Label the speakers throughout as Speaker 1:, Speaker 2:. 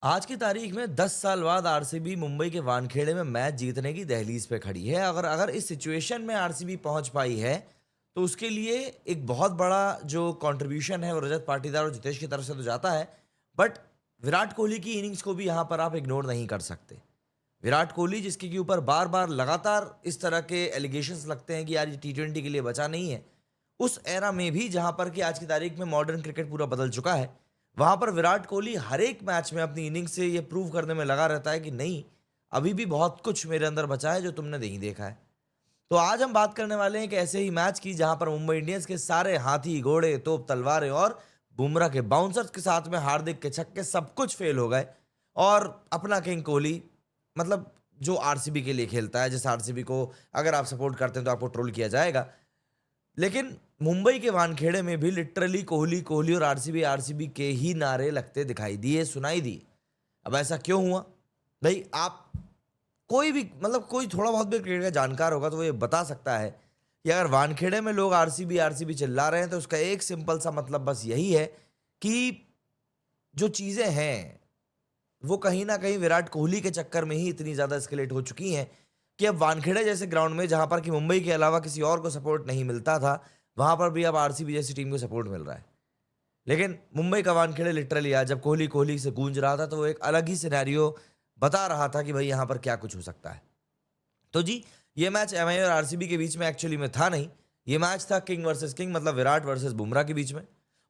Speaker 1: आज की तारीख में 10 साल बाद आरसीबी मुंबई के वानखेड़े में मैच जीतने की दहलीज पे खड़ी है। अगर अगर इस सिचुएशन में आरसीबी पहुंच पाई है, तो उसके लिए एक बहुत बड़ा जो कंट्रीब्यूशन है वो रजत पाटीदार और जितेश की तरफ से तो जाता है। बट विराट कोहली की इनिंग्स को भी यहाँ पर आप इग्नोर नहीं कर सकते। विराट कोहली जिसके के ऊपर बार बार लगातार इस तरह के एलिगेशंस लगते हैं कि यार ये टी20 के लिए बचा नहीं है, उस एरा में भी जहां पर कि आज की तारीख में मॉडर्न क्रिकेट पूरा बदल चुका है, वहां पर विराट कोहली हर एक मैच में अपनी इनिंग्स से ये प्रूव करने में लगा रहता है कि नहीं, अभी भी बहुत कुछ मेरे अंदर बचा है जो तुमने नहीं देखा है। तो आज हम बात करने वाले हैं एक ऐसे ही मैच की जहां पर मुंबई इंडियंस के सारे हाथी घोड़े तोप तलवारें और बुमराह के बाउंसर्स के साथ में हार्दिक के छक्के सब कुछ फेल हो गए। और अपना किंग कोहली, मतलब जो आरसीबी के लिए खेलता है, जिस आरसीबी को अगर आप सपोर्ट करते हैं तो आपको ट्रोल किया जाएगा, लेकिन मुंबई के वानखेड़े में भी लिटरली कोहली कोहली और आरसीबी आरसीबी के ही नारे लगते दिखाई दिए, सुनाई दिए। अब ऐसा क्यों हुआ? भाई आप कोई भी, मतलब कोई थोड़ा बहुत भी क्रिकेट का जानकार होगा तो वो ये बता सकता है कि अगर वानखेड़े में लोग आरसीबी आरसीबी चिल्ला रहे हैं तो उसका एक सिंपल सा मतलब बस यही है कि जो चीजें हैं वो कहीं ना कहीं विराट कोहली के चक्कर में ही इतनी ज्यादा एस्केलेट हो चुकी हैं कि अब वानखेड़े जैसे ग्राउंड में जहां पर कि मुंबई के अलावा किसी और को सपोर्ट नहीं मिलता था, वहां पर भी अब आरसीबी जैसी टीम को सपोर्ट मिल रहा है। लेकिन मुंबई का वानखेड़े लिटरली आज जब कोहली कोहली से गूंज रहा था तो वो एक अलग ही सिनेरियो बता रहा था कि भाई यहाँ पर क्या कुछ हो सकता है। तो जी, ये मैच एमआई और आरसीबी के बीच में एक्चुअली में था नहीं। ये मैच था किंग वर्सेस किंग, मतलब विराट वर्सेस बुमराह के बीच में।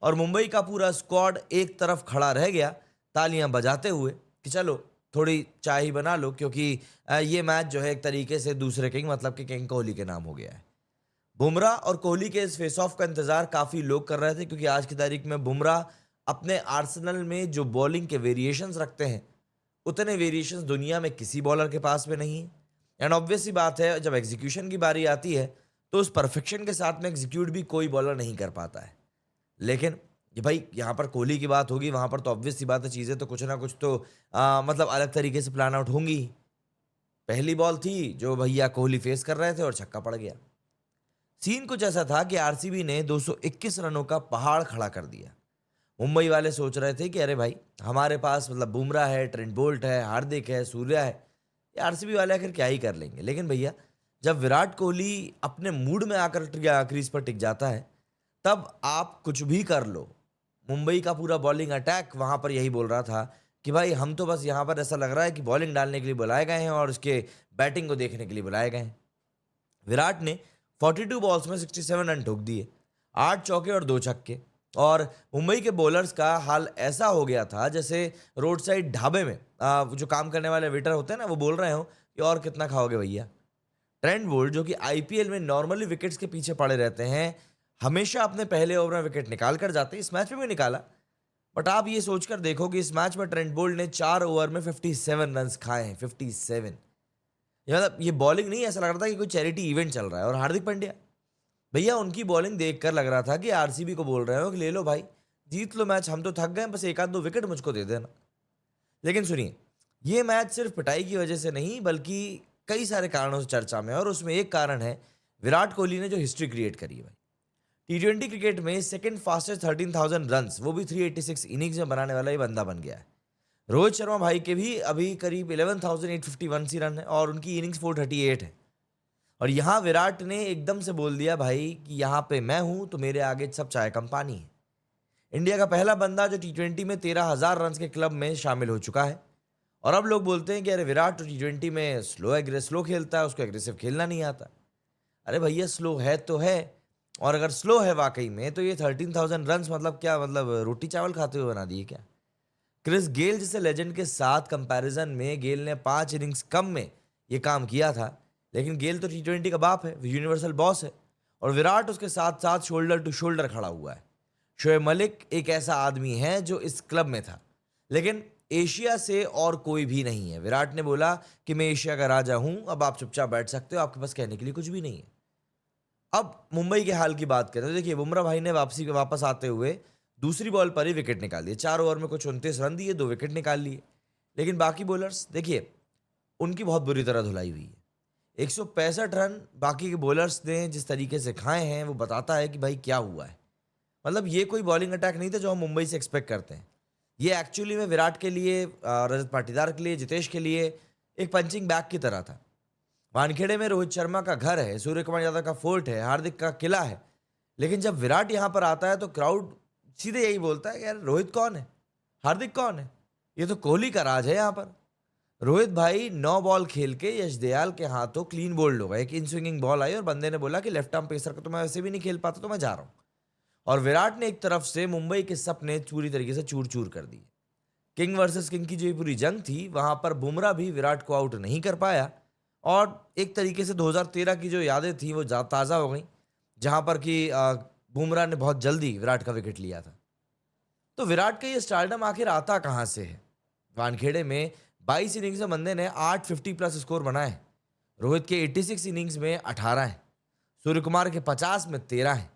Speaker 1: और मुंबई का पूरा स्क्वाड एक तरफ खड़ा रह गया तालियां बजाते हुए कि चलो थोड़ी चाय ही बना लो, क्योंकि ये मैच जो है एक तरीके से दूसरे किंग मतलब कि किंग कोहली के नाम हो गया है। बुमराह और कोहली के इस फेस ऑफ का इंतजार काफी लोग कर रहे थे, क्योंकि आज की तारीख में बुमराह अपने आर्सेनल में जो बॉलिंग के वेरिएशंस रखते हैं, उतने वेरिएशंस दुनिया में किसी बॉलर के पास में नहीं है। एंड ऑब्वियस सी बात है, जब एग्जीक्यूशन की बारी आती है तो उस परफेक्शन के साथ में एग्जीक्यूट भी कोई बॉलर नहीं कर पाता है। लेकिन ये भाई यहाँ पर कोहली की बात होगी, वहां पर तो ऑब्वियस सी बात है, चीजें तो कुछ ना कुछ तो मतलब अलग तरीके से प्लान आउट होंगी। पहली बॉल थी जो भैया कोहली फेस कर रहे थे और छक्का पड़ गया। सीन कुछ ऐसा था कि आरसीबी ने 221 रनों का पहाड़ खड़ा कर दिया। मुंबई वाले सोच रहे थे कि अरे भाई, हमारे पास मतलब बुमराह है, ट्रेंट बोल्ट है, हार्दिक है, सूर्या है, ये आरसीबी वाले आखिर क्या ही कर लेंगे। लेकिन भैया, जब विराट कोहली अपने मूड में आकर क्रीज पर टिक जाता है, तब आप कुछ भी कर लो। मुंबई का पूरा बॉलिंग अटैक वहां पर यही बोल रहा था कि भाई हम तो बस यहाँ पर ऐसा लग रहा है कि बॉलिंग डालने के लिए बुलाए गए हैं और उसके बैटिंग को देखने के लिए बुलाए गए हैं। विराट ने 42 बॉल्स में 67 रन ठोक दिए, 8 चौके और 2 छक्के। और मुंबई के बॉलर्स का हाल ऐसा हो गया था जैसे रोड साइड ढाबे में जो काम करने वाले वेटर होते हैं ना, वो बोल रहे हो कि और कितना खाओगे भैया। ट्रेंट बोल्ट जो कि आईपीएल में नॉर्मली विकेट्स के पीछे पड़े रहते हैं, हमेशा अपने पहले ओवर में विकेट निकाल कर जाते हैं, इस मैच में भी निकाला। बट आप ये सोचकर देखो कि इस मैच में ट्रेंट बोल्ट ने 4 ओवर में 57 रन खाए हैं, 57। ये मतलब ये बॉलिंग नहीं, ऐसा लग रहा था कि कोई चैरिटी इवेंट चल रहा है। और हार्दिक पांड्या भैया, उनकी बॉलिंग देखकर लग रहा था कि आरसीबी को बोल रहे हो कि ले लो भाई, जीत लो मैच, हम तो थक गए, बस एक आध दो विकेट मुझको दे देना। लेकिन सुनिए, ये मैच सिर्फ पिटाई की वजह से नहीं बल्कि कई सारे कारणों से चर्चा में है, और उसमें एक कारण है विराट कोहली ने जो हिस्ट्री क्रिएट करी है भाई। टी20 क्रिकेट में सेकंड फास्टेस्ट 13,000 रन, वो भी 386 इनिंग्स में बनाने वाला ये बंदा बन गया है। रोहित शर्मा भाई के भी अभी करीब 11,851 सी रन है और उनकी इनिंग्स 438 है। और यहाँ विराट ने एकदम से बोल दिया भाई कि यहाँ पे मैं हूं तो मेरे आगे सब चाय कम पानी है। इंडिया का पहला बंदा जो टी20 में 13,000 रन के क्लब में शामिल हो चुका है। और अब लोग बोलते हैं कि अरे विराट तो टी20 में स्लो खेलता है, उसको एग्रेसिव खेलना नहीं आता। अरे भैया, स्लो है तो है, और अगर स्लो है वाकई में तो ये 13,000 रन मतलब क्या, मतलब रोटी चावल खाते हुए बना दिए क्या? क्रिस गेल जैसे लेजेंड के साथ कंपैरिजन में गेल ने 5 इनिंग्स कम में ये काम किया था। लेकिन गेल तो टी20 का बाप है, यूनिवर्सल बॉस है, और विराट उसके साथ साथ शोल्डर टू शोल्डर खड़ा हुआ है। शोएब मलिक एक ऐसा आदमी है जो इस क्लब में था, लेकिन एशिया से और कोई भी नहीं है। विराट ने बोला कि मैं एशिया का राजा हूं, अब आप चुपचाप बैठ सकते हो, आपके पास कहने के लिए कुछ भी नहीं है। अब मुंबई के हाल की बात करें तो देखिए, बुमराह भाई ने वापस आते हुए दूसरी बॉल पर ही विकेट निकाल दिए। 4 ओवर में कुछ 29 रन दिए, 2 विकेट निकाल लिए। लेकिन बाकी बॉलर्स देखिए, उनकी बहुत बुरी तरह धुलाई हुई है। 165 रन बाकी के बॉलर्स ने जिस तरीके से खाए हैं वो बताता है कि भाई क्या हुआ है। मतलब ये कोई बॉलिंग अटैक नहीं था जो हम मुंबई से एक्सपेक्ट करते हैं। ये एक्चुअली में विराट के लिए, रजत पाटीदार के लिए, जितेश के लिए एक पंचिंग बैग की तरह था। वानखेड़े में रोहित शर्मा का घर है, सूर्य कुमार यादव का फोर्ट है, हार्दिक का किला है, लेकिन जब विराट यहाँ पर आता है तो क्राउड सीधे यही बोलता है कि यार रोहित कौन है, हार्दिक कौन है, ये तो कोहली का राज है यहाँ पर। रोहित भाई 9 बॉल खेल के यश दयाल के हाथों क्लीन बोल्ड होगा। एक इन स्विंगिंग बॉल आई और बंदे ने बोला कि लेफ्ट आर्म पेसर को तो मैं वैसे भी नहीं खेल पाता, तो मैं जा रहा हूँ। और विराट ने एक तरफ से मुंबई के सपने पूरी तरीके से चूर चूर कर दिए। किंग वर्सेस किंग की जो ये पूरी जंग थी, वहां पर बुमराह भी विराट को आउट नहीं कर पाया और एक तरीके से 2013 की जो यादें थी वो ताज़ा हो गई, जहां पर कि बुमराह ने बहुत जल्दी विराट का विकेट लिया था। तो विराट का ये स्टारडम आखिर आता कहाँ से है? वानखेड़े में 22 इनिंग्स में बंदे ने 850 प्लस स्कोर बनाए। रोहित के 86 इनिंग्स में 18 है, सूर्य कुमार के 50 में 13 है।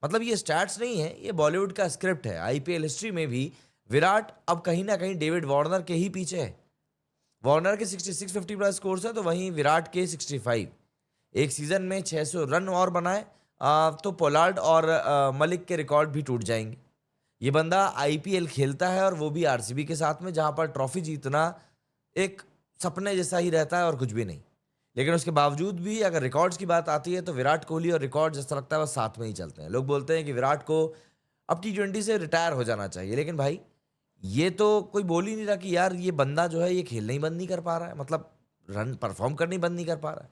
Speaker 1: मतलब ये स्टैट्स नहीं है, ये बॉलीवुड का स्क्रिप्ट है। आईपीएल हिस्ट्री में भी विराट अब कहीं ना कहीं डेविड वार्नर के ही पीछे है। वार्नर के 6650 प्लस स्कोर्स है, तो वहीं विराट के 65। एक सीजन में 600 रन और बनाए तो पोलार्ड और मलिक के रिकॉर्ड भी टूट जाएंगे। ये बंदा आईपीएल खेलता है और वो भी आरसीबी के साथ में, जहां पर ट्रॉफी जीतना एक सपने जैसा ही रहता है और कुछ भी नहीं। लेकिन उसके बावजूद भी अगर रिकॉर्ड्स की बात आती है तो विराट कोहली और रिकॉर्ड जैसा लगता है वो साथ में ही चलते हैं। लोग बोलते हैं कि विराट को अब T20 से रिटायर हो जाना चाहिए, लेकिन भाई ये तो कोई बोल ही नहीं रहा कि यार ये बंदा जो है ये खेलना ही बंद नहीं कर पा रहा है, मतलब रन परफॉर्म करना ही बंद नहीं कर पा रहा है।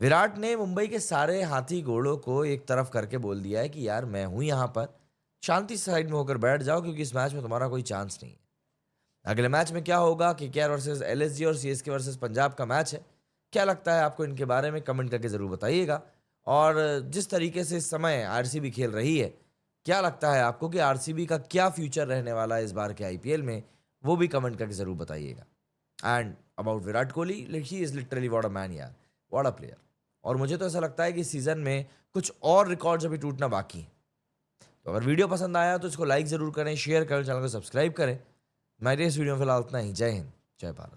Speaker 1: विराट ने मुंबई के सारे हाथी घोड़ों को एक तरफ करके बोल दिया है कि यार मैं हूं यहाँ पर, शांति से साइड में होकर बैठ जाओ, क्योंकि इस मैच में तुम्हारा कोई चांस नहीं है। अगले मैच में क्या होगा? केकेआर वर्सेस एलएसजी और सीएसके वर्सेस पंजाब का मैच है। क्या लगता है आपको इनके बारे में? कमेंट करके ज़रूर बताइएगा। और जिस तरीके से इस समय आरसीबी खेल रही है, क्या लगता है आपको कि आरसीबी का क्या फ्यूचर रहने वाला है इस बार के आईपीएल में? वो भी कमेंट करके ज़रूर बताइएगा। And about Virat Kohli, he is literally what a man यार, व्हाट अ प्लेयर। और मुझे तो ऐसा लगता है कि इस सीज़न में कुछ और रिकॉर्ड्स अभी टूटना बाकी हैं। तो अगर वीडियो पसंद आया तो इसको लाइक ज़रूर करें, शेयर करें, चैनल को सब्सक्राइब करें। मेरे इस वीडियो में फिलहाल इतना ही। जय हिंद, जय भारत।